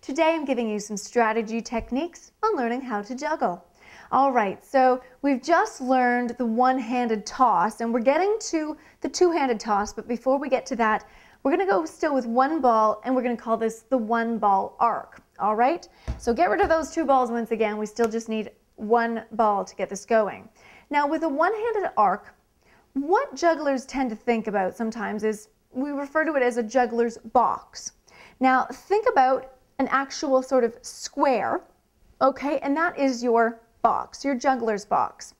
Today I'm giving you some strategy techniques on learning how to juggle. All right, so we've just learned the one-handed toss and we're getting to the two-handed toss, but before we get to that, we're going to go still with one ball and we're going to call this the one ball arc. All right, so get rid of those two balls once again. We still just need one ball to get this going. Now with a one-handed arc, what jugglers tend to think about sometimes is we refer to it as a juggler's box. Now think about an actual sort of square, okay, and that is your box, your juggler's box.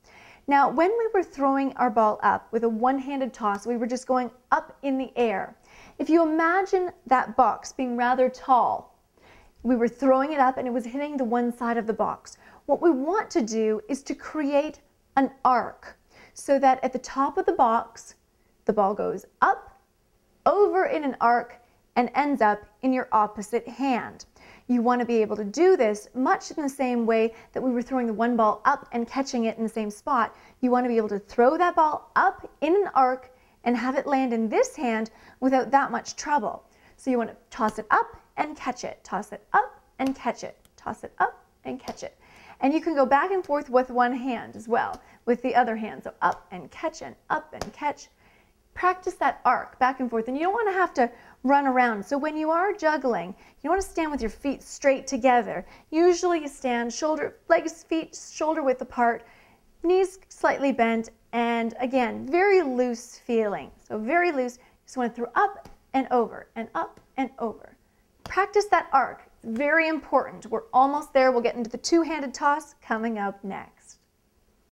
Now when we were throwing our ball up with a one-handed toss, we were just going up in the air. If you imagine that box being rather tall, we were throwing it up and it was hitting the one side of the box. What we want to do is to create an arc so that at the top of the box, the ball goes up, over in an arc, and ends up in your opposite hand. You want to be able to do this much in the same way that we were throwing the one ball up and catching it in the same spot. You want to be able to throw that ball up in an arc and have it land in this hand without that much trouble. So you want to toss it up and catch it, toss it up and catch it, toss it up and catch it. And you can go back and forth with one hand as well, with the other hand. So up and catch and up and catch. Practice that arc back and forth, and you don't want to have to run around. So when you are juggling, you want to stand with your feet straight together. Usually you stand legs, feet shoulder width apart, knees slightly bent, and again, very loose feeling. So very loose. Just want to throw up and over and up and over. Practice that arc. It's very important. We're almost there. We'll get into the two-handed toss coming up next.